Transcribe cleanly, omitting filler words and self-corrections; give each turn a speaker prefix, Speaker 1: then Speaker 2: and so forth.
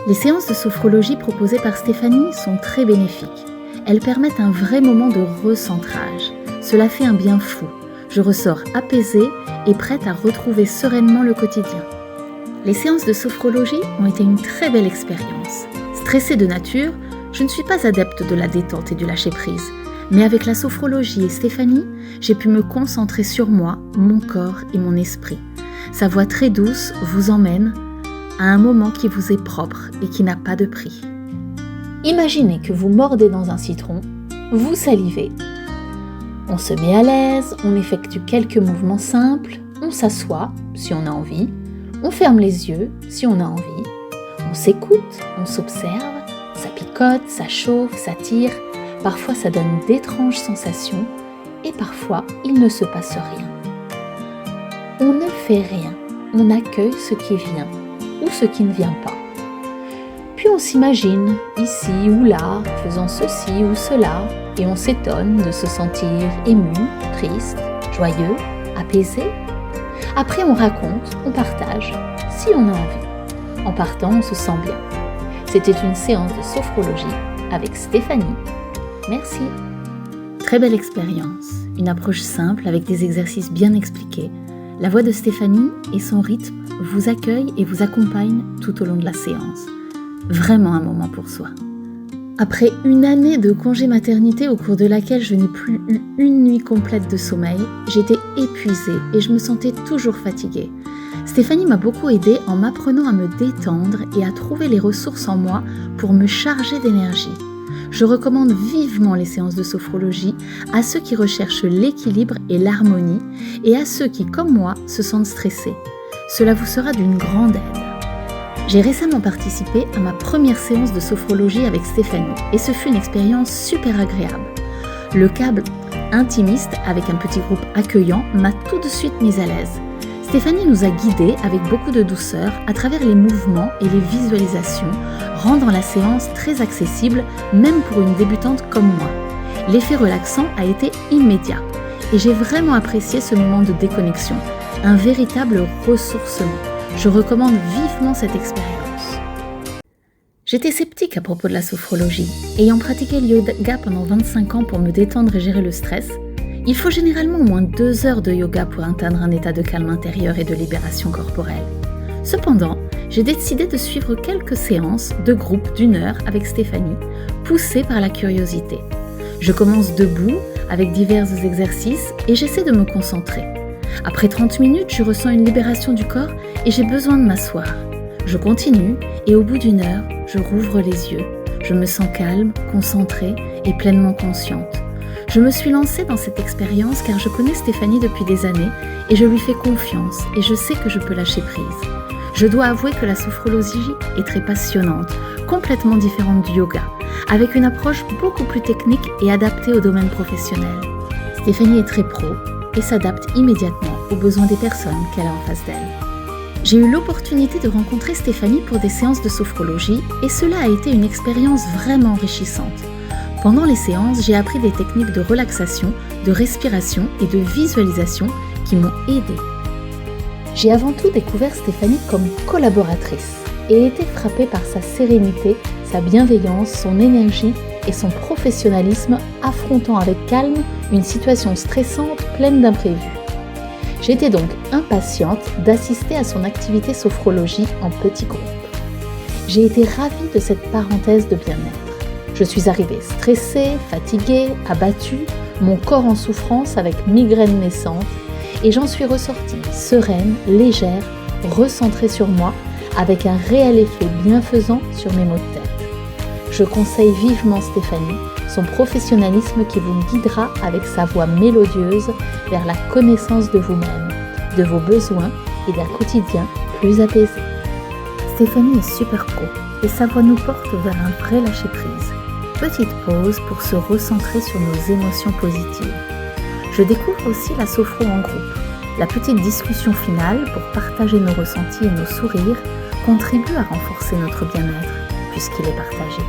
Speaker 1: Les séances de sophrologie proposées par Stéphanie sont très bénéfiques. Elles permettent un vrai moment de recentrage. Cela fait un bien fou. Je ressors apaisée et prête à retrouver sereinement le quotidien. Les séances de sophrologie ont été une très belle expérience. Stressée de nature, je ne suis pas adepte de la détente et du lâcher-prise. Mais avec la sophrologie et Stéphanie, j'ai pu me concentrer sur moi, mon corps et mon esprit. Sa voix très douce vous emmène à un moment qui vous est propre et qui n'a pas de prix. Imaginez que vous mordez dans un citron, vous salivez. On se met à l'aise, on effectue quelques mouvements simples, on s'assoit si on a envie, on ferme les yeux si on a envie, on s'écoute, on s'observe, ça picote, ça chauffe, ça tire, parfois ça donne d'étranges sensations et parfois il ne se passe rien. On ne fait rien, on accueille ce qui vient ou ce qui ne vient pas. Puis on s'imagine, ici ou là, faisant ceci ou cela, et on s'étonne de se sentir ému, triste, joyeux, apaisé. Après on raconte, on partage, si on a envie. En partant, on se sent bien. C'était une séance de sophrologie avec Stéphanie. Merci. Très belle expérience, une approche simple avec des exercices bien expliqués. La voix de Stéphanie et son rythme vous accueillent et vous accompagnent tout au long de la séance. Vraiment un moment pour soi. Après une année de congé maternité au cours de laquelle je n'ai plus eu une nuit complète de sommeil, j'étais épuisée et je me sentais toujours fatiguée. Stéphanie m'a beaucoup aidée en m'apprenant à me détendre et à trouver les ressources en moi pour me charger d'énergie. Je recommande vivement les séances de sophrologie à ceux qui recherchent l'équilibre et l'harmonie et à ceux qui, comme moi, se sentent stressés. Cela vous sera d'une grande aide. J'ai récemment participé à ma première séance de sophrologie avec Stéphanie et ce fut une expérience super agréable. Le câble intimiste avec un petit groupe accueillant m'a tout de suite mise à l'aise. Stéphanie nous a guidés avec beaucoup de douceur à travers les mouvements et les visualisations, rendant la séance très accessible, même pour une débutante comme moi. L'effet relaxant a été immédiat et j'ai vraiment apprécié ce moment de déconnexion, un véritable ressourcement. Je recommande vivement cette expérience. J'étais sceptique à propos de la sophrologie. Ayant pratiqué le yoga pendant 25 ans pour me détendre et gérer le stress, il faut généralement au moins 2 heures de yoga pour atteindre un état de calme intérieur et de libération corporelle. Cependant, j'ai décidé de suivre quelques séances de groupe d'1 heure avec Stéphanie, poussée par la curiosité. Je commence debout avec divers exercices et j'essaie de me concentrer. Après 30 minutes, je ressens une libération du corps et j'ai besoin de m'asseoir. Je continue et au bout d'1 heure, je rouvre les yeux. Je me sens calme, concentrée et pleinement consciente. Je me suis lancée dans cette expérience car je connais Stéphanie depuis des années et je lui fais confiance et je sais que je peux lâcher prise. Je dois avouer que la sophrologie est très passionnante, complètement différente du yoga, avec une approche beaucoup plus technique et adaptée au domaine professionnel. Stéphanie est très pro et s'adapte immédiatement aux besoins des personnes qu'elle a en face d'elle. J'ai eu l'opportunité de rencontrer Stéphanie pour des séances de sophrologie et cela a été une expérience vraiment enrichissante. Pendant les séances, j'ai appris des techniques de relaxation, de respiration et de visualisation qui m'ont aidée. J'ai avant tout découvert Stéphanie comme collaboratrice et été frappée par sa sérénité, sa bienveillance, son énergie et son professionnalisme affrontant avec calme une situation stressante pleine d'imprévus. J'étais donc impatiente d'assister à son activité sophrologie en petit groupe. J'ai été ravie de cette parenthèse de bien-être. Je suis arrivée stressée, fatiguée, abattue, mon corps en souffrance avec migraine naissante et j'en suis ressortie sereine, légère, recentrée sur moi avec un réel effet bienfaisant sur mes maux de tête. Je conseille vivement Stéphanie, son professionnalisme qui vous guidera avec sa voix mélodieuse vers la connaissance de vous-même, de vos besoins et d'un quotidien plus apaisé. Stéphanie est super pro et sa voix nous porte vers un vrai lâcher-prise. Petite pause pour se recentrer sur nos émotions positives. Je découvre aussi la sophro en groupe. La petite discussion finale pour partager nos ressentis et nos sourires contribue à renforcer notre bien-être puisqu'il est partagé.